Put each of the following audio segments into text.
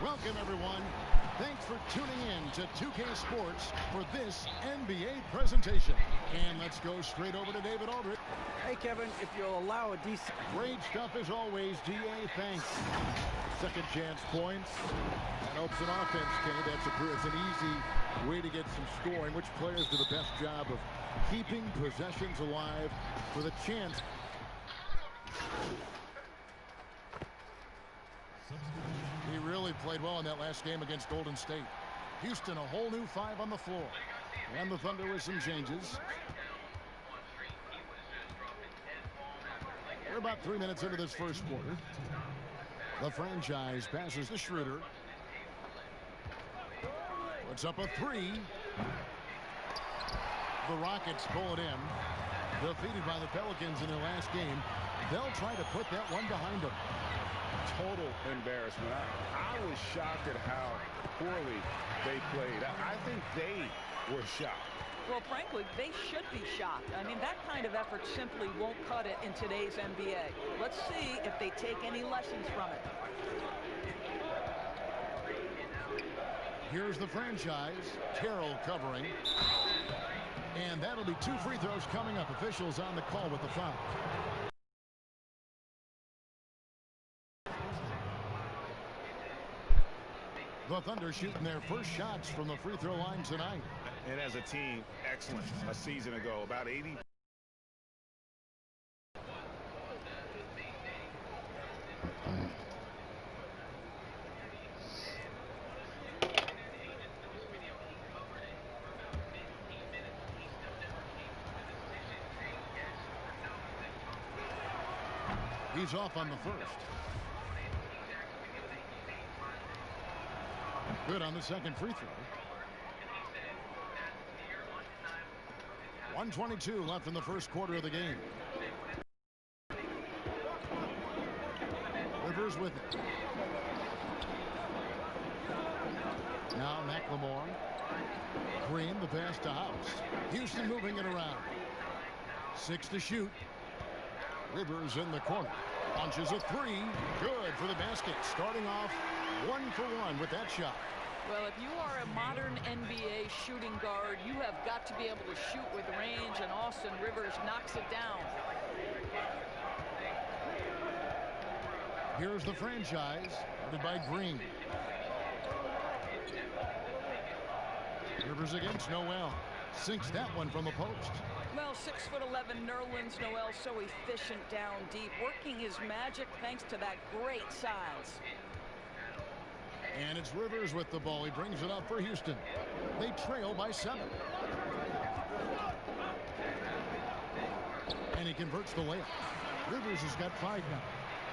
Welcome, everyone. Thanks for tuning in to 2K Sports for this NBA presentation. And let's go straight over to David Aldridge. Hey, Kevin, if you'll allow a decent... Great stuff as always, DA. Thanks. Second chance points. That helps an offense, Kenny. It's an easy way to get some scoring. Which players do the best job of keeping possessions alive with a chance? He really played well in that last game against Golden State. Houston, a whole new 5 on the floor. And the Thunder with some changes. We're about 3 minutes into this first quarter. The franchise passes to Schroeder. Puts up a 3. The Rockets pull it in. Defeated by the Pelicans in their last game. They'll try to put that one behind them. Total embarrassment. I was shocked at how poorly they played. I think they were shocked. Well, frankly, they should be shocked. I mean, that kind of effort simply won't cut it in today's NBA. Let's see if they take any lessons from it. Here's the franchise. Carroll covering. And that'll be 2 free throws coming up. Officials on the call with the foul. The Thunder shooting their first shots from the free throw line tonight. And as a team, excellent a season ago. About 80. He's off on the first. Good on the second free throw. 1:22 left in the first quarter of the game. Rivers with it. Now McLemore. Green, the pass to House. Houston moving it around. 6 to shoot. Rivers in the corner. Punches a 3. Good for the basket. Starting off 1 for 1 with that shot. Well, if you are a modern NBA shooting guard, you have got to be able to shoot with range, and Austin Rivers knocks it down. Here's the franchise, headed by Green. Rivers against Noel. Sinks that one from the post. Well, 6'11", Nerlens Noel, so efficient down deep, working his magic thanks to that great size. And it's Rivers with the ball. He brings it up for Houston. They trail by 7. And he converts the layup. Rivers has got 5 now.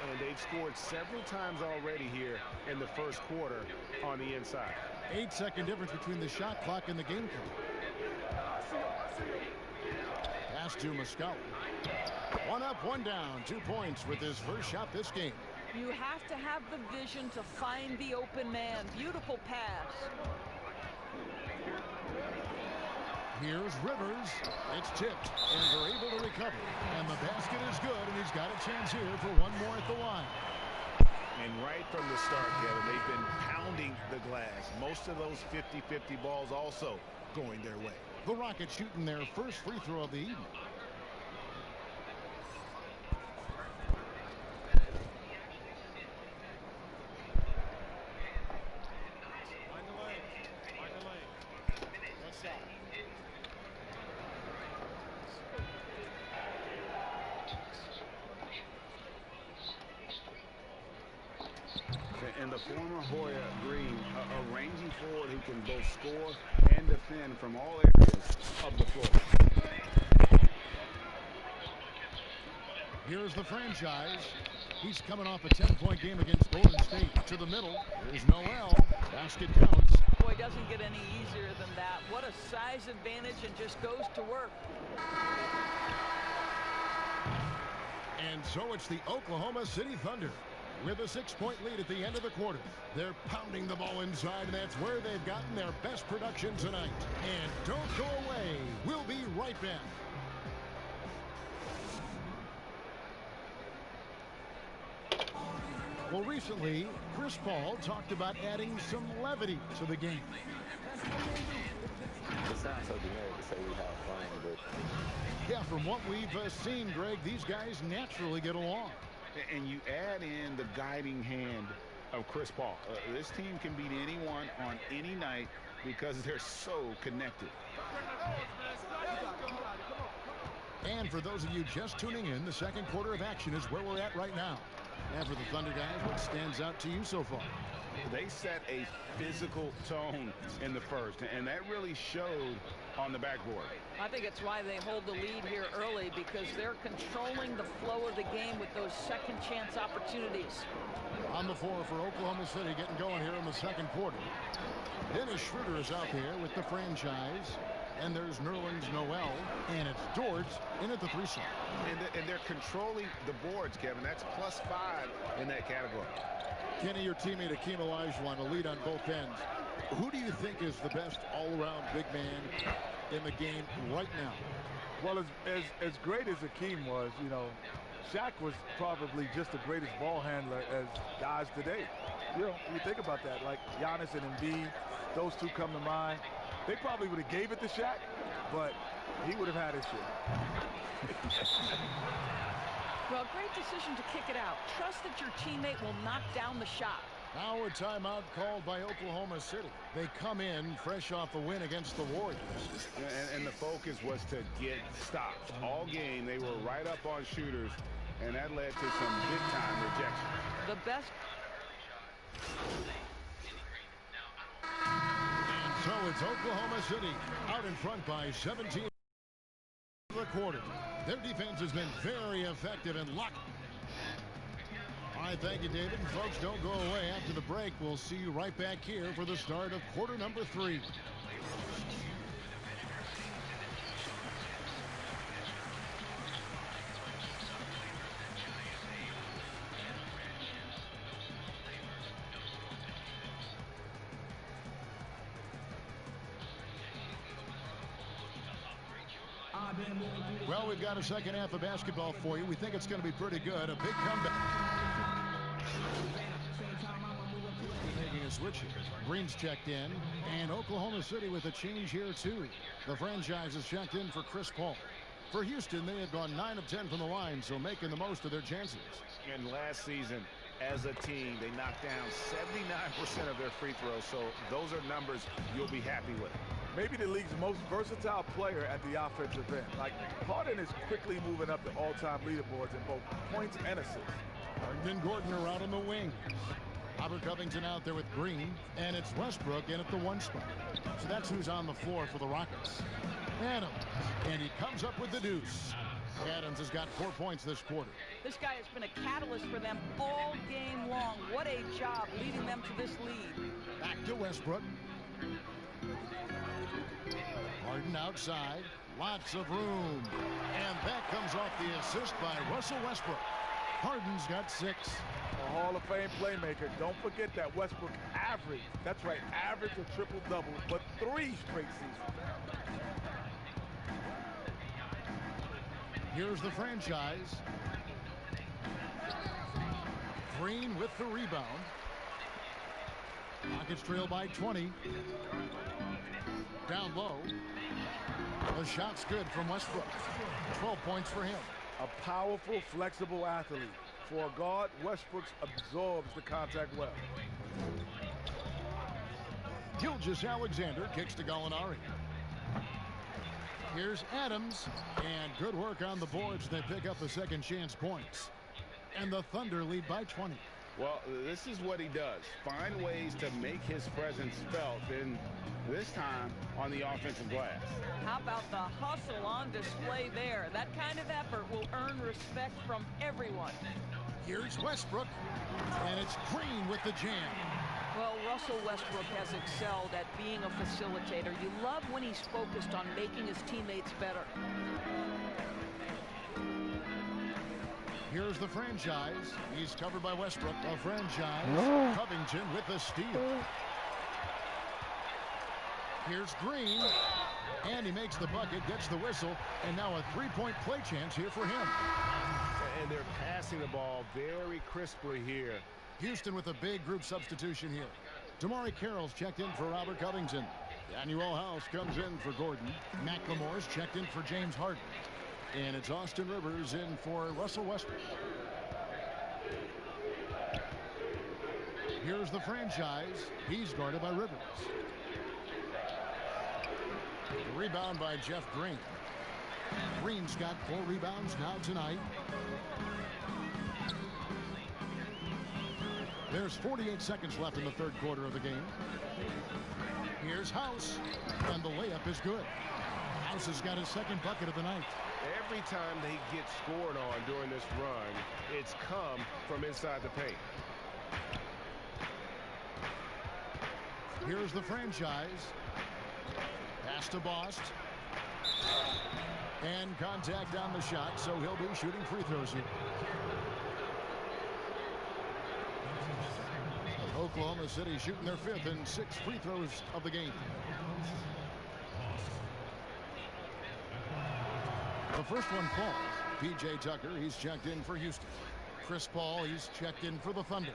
And they've scored several times already here in the first quarter on the inside. 8-second difference between the shot clock and the game clock. Pass to Muscala. 1 up, 1 down. 2 points with his first shot this game. You have to have the vision to find the open man. Beautiful pass. Here's Rivers. It's tipped, and they're able to recover. And the basket is good, and he's got a chance here for 1 more at the line. And right from the start, Kevin, they've been pounding the glass. Most of those 50-50 balls also going their way. The Rockets shooting their first free throw of the evening. And the former Hoya Green, a rangy forward who can both score and defend from all areas of the floor. Here's the franchise. He's coming off a 10-point game against Golden State. To the middle. There's Noel. Basket counts. Boy, it doesn't get any easier than that. What a size advantage, and just goes to work. And so it's the Oklahoma City Thunder with a 6-point lead at the end of the quarter. They're pounding the ball inside, and that's where they've gotten their best production tonight. And don't go away. We'll be right back. Well, recently, Chris Paul talked about adding some levity to the game. It sounds so generic to say we have fun, but Yeah, from what we've seen, Greg, these guys naturally get along. And you add in the guiding hand of Chris Paul. This team can beat anyone on any night because they're so connected. And for those of you just tuning in, the second quarter of action is where we're at right now. And for the Thunder guys, what stands out to you so far? They set a physical tone in the first, and that really showed on the backboard. I think it's why they hold the lead here early, because they're controlling the flow of the game with those second chance opportunities. On the floor for Oklahoma City, getting going here in the second quarter. Dennis Schroeder is out there with the franchise. And there's Nerlens Noel, and it's Dort in at the 3 slot. And they're controlling the boards, Kevin. That's +5 in that category. Kenny, your teammate Akeem Olajuwon, a lead on both ends. Who do you think is the best all-around big man in the game right now? Well, as great as Akeem was, you know, Shaq was probably just the greatest ball handler as guys today. You know, you think about that, like Giannis and Embiid, those two come to mind. They probably would have gave it to Shaq, but he would have had his share. Well, great decision to kick it out. Trust that your teammate will knock down the shot. Now a timeout called by Oklahoma City. They come in fresh off the win against the Warriors. And the focus was to get stops. All game, they were right up on shooters, and that led to some big-time rejection. The best. So it's Oklahoma City out in front by 17 the quarter. Their defense has been very effective and locked. All right, thank you, David. And folks, don't go away. After the break, we'll see you right back here for the start of quarter number 3. Well, we've got a second half of basketball for you. We think it's going to be pretty good. A big comeback. Making a switch here. Green's checked in. And Oklahoma City with a change here, too. The franchise has checked in for Chris Paul. For Houston, they have gone 9 of 10 from the line, so making the most of their chances. And last season, as a team, they knocked down 79% of their free throws, so those are numbers you'll be happy with. Maybe the league's most versatile player at the offensive end. Like, Harden is quickly moving up the all-time leaderboards in both points and assists. Harden and Gordon are out on the wing. Robert Covington out there with Green, and it's Westbrook in at the 1 spot. So that's who's on the floor for the Rockets. Adams, and he comes up with the deuce. Adams has got 4 points this quarter. This guy has been a catalyst for them all game long. What a job leading them to this lead. Back to Westbrook. Harden outside. Lots of room. And that comes off the assist by Russell Westbrook. Harden's got 6. A Hall of Fame playmaker. Don't forget that Westbrook averaged, that's right, averaged a triple-double, but 3 straight seasons. Here's the franchise. Green with the rebound. Rockets trail by 20. Down low. The shot's good from Westbrook. 12 points for him. A powerful, flexible athlete. For a guard, Westbrook absorbs the contact well. Gilgeous-Alexander kicks to Gallinari. Here's Adams, and good work on the boards. They pick up the second chance points. And the Thunder lead by 20. Well, this is what he does. Find ways to make his presence felt, and this time on the offensive glass. How about the hustle on display there? That kind of effort will earn respect from everyone. Here's Westbrook, and it's Green with the jam. Well, Russell Westbrook has excelled at being a facilitator. You love when he's focused on making his teammates better. Here's the franchise. He's covered by Westbrook. The franchise. Covington with the steal. Here's Green. And he makes the bucket, gets the whistle, and now a 3-point play chance here for him. And they're passing the ball very crisply here. Houston with a big group substitution here. Damari Carroll's checked in for Robert Covington. Daniel House comes in for Gordon. McLemore's checked in for James Harden. And it's Austin Rivers in for Russell Westbrook. Here's the franchise. He's guarded by Rivers. The rebound by Jeff Green. Green's got 4 rebounds now tonight. There's 48 seconds left in the third quarter of the game. Here's House, and the layup is good. House has got his second bucket of the night. Every time they get scored on during this run, it's come from inside the paint. Here's the franchise. Pass to Bost. And contact on the shot, so he'll be shooting free throws here. Oklahoma City shooting their 5th and 6th free throws of the game. The first one falls. P.J. Tucker, he's checked in for Houston. Chris Paul, he's checked in for the Thunder.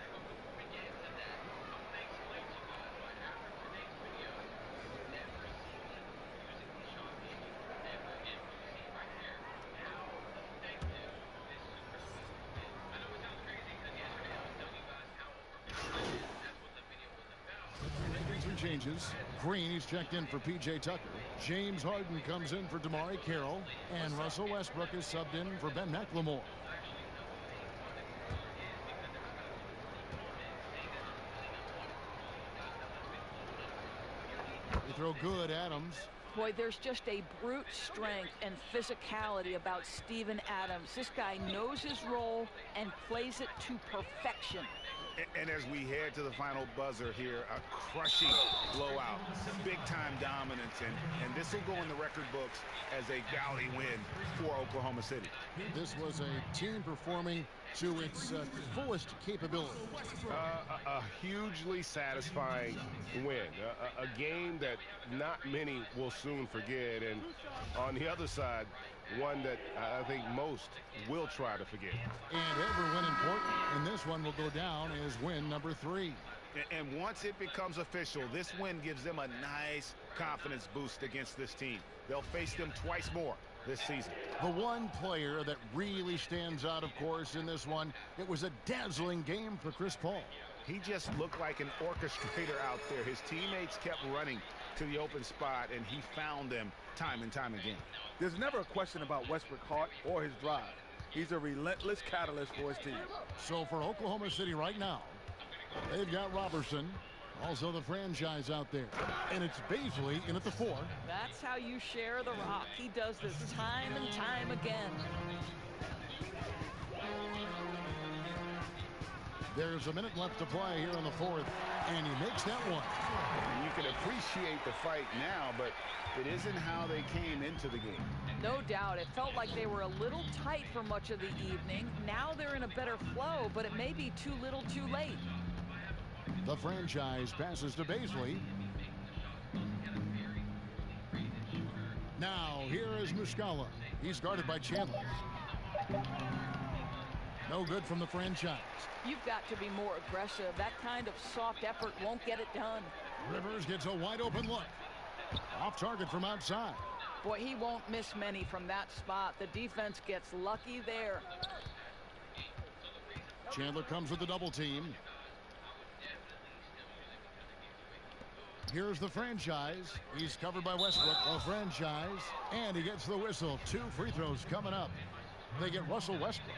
Changes. Green, he's checked in for P.J. Tucker. James Harden comes in for Damari Carroll. And Russell Westbrook is subbed in for Ben McLemore. They throw good, Adams. Boy, there's just a brute strength and physicality about Steven Adams. This guy knows his role and plays it to perfection. And as we head to the final buzzer here, a crushing blowout, big-time dominance, and this will go in the record books as a gaudy win for Oklahoma City. This was a team performing to its fullest capability. A hugely satisfying win, a game that not many will soon forget, and on the other side, one that I think most will try to forget. And every win important, and this one will go down as win number 3. And once it becomes official, this win gives them a nice confidence boost against this team. They'll face them twice more this season. The one player that really stands out, of course, in this one, it was a dazzling game for Chris Paul. He just looked like an orchestrator out there. His teammates kept running to the open spot, and he found them time and time again. There's never a question about Westbrook's heart or his drive. He's a relentless catalyst for his team. So for Oklahoma City right now, they've got Robertson, also the franchise out there. And it's Baisley in at the 4. That's how you share the rock. He does this time and time again. There's a minute left to play here in the 4th, and he makes that one. And you can appreciate the fight now, but it isn't how they came into the game. No doubt. It felt like they were a little tight for much of the evening. Now they're in a better flow, but it may be too little too late. The franchise passes to Baisley. Now, here is Muscala. He's guarded by Chandler. No good from the franchise. You've got to be more aggressive. That kind of soft effort won't get it done. Rivers gets a wide open look. Off target from outside. Boy, he won't miss many from that spot. The defense gets lucky there. Chandler comes with the double team. Here's the franchise. He's covered by Westbrook. The franchise. And he gets the whistle. 2 free throws coming up. They get Russell Westbrook.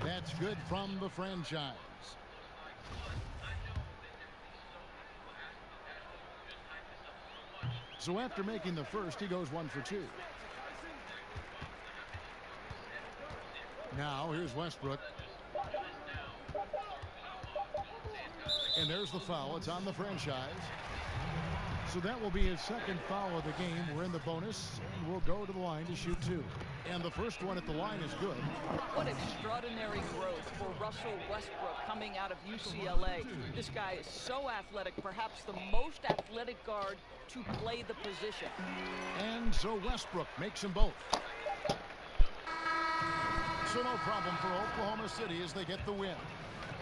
That's good from the franchise. So after making the first, he goes 1 for 2. Now here's Westbrook. And there's the foul. It's on the franchise. So that will be his second foul of the game. We're in the bonus, and we'll go to the line to shoot 2. And the first one at the line is good. What extraordinary growth for Russell Westbrook coming out of UCLA. This guy is so athletic, perhaps the most athletic guard to play the position. And so Westbrook makes them both. So no problem for Oklahoma City as they get the win.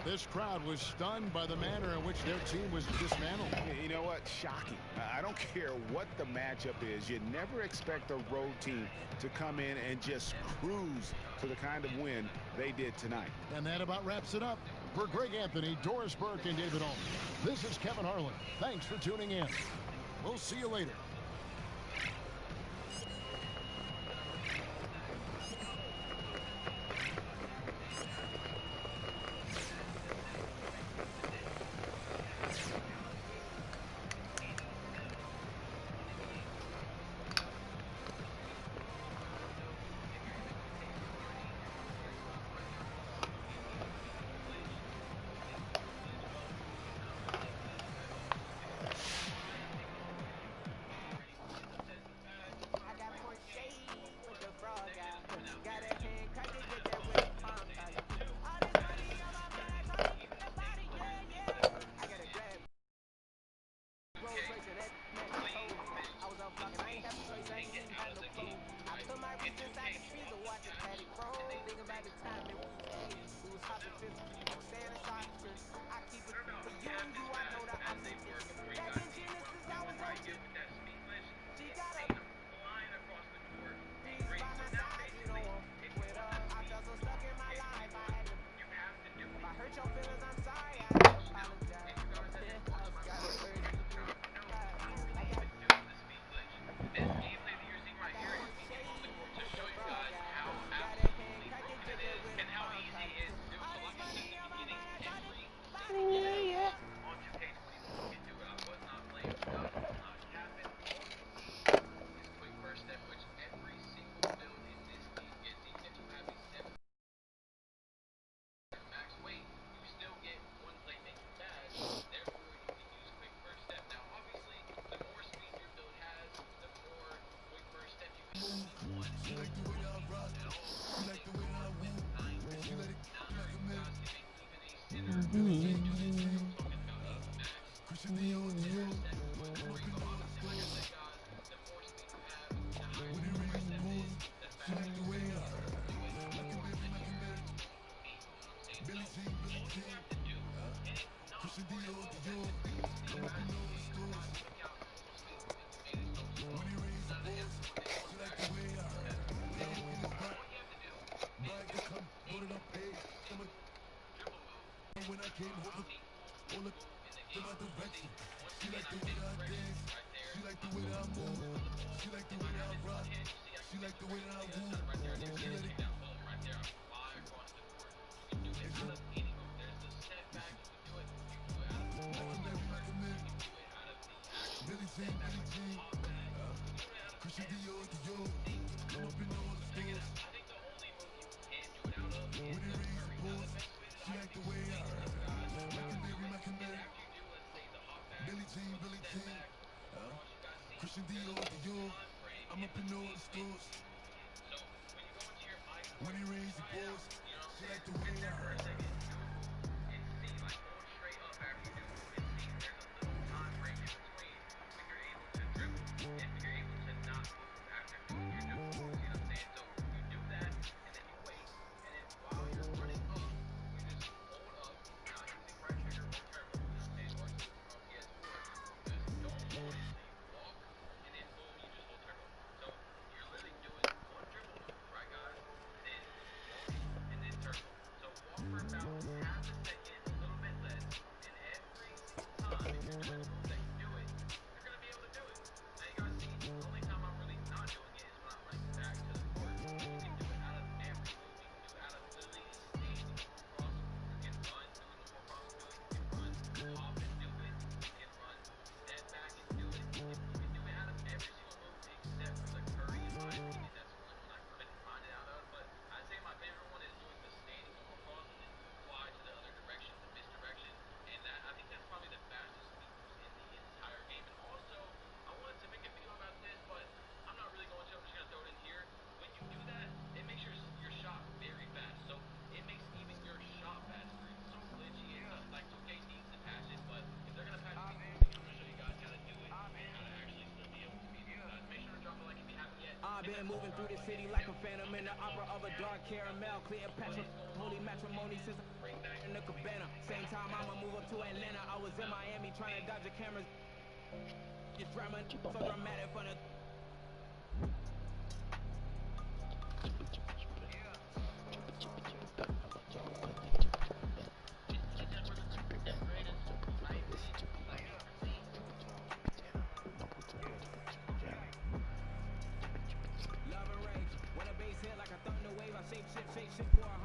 This crowd was stunned by the manner in which their team was dismantled. You know what? Shocking. I don't care what the matchup is. You never expect a road team to come in and just cruise to the kind of win they did tonight. And that about wraps it up. For Greg Anthony, Doris Burke, and David Allman, this is Kevin Harlan. Thanks for tuning in. We'll see you later. Been moving through the city like a phantom in the opera of a dark caramel. Cleopatra, holy matrimony since in the cabana. Same time I'ma move up to Atlanta. I was in Miami trying to dodge the cameras. It's drama, so dramatic for the. Love and rage. When a bass hit like a thunder wave, I shape shit for a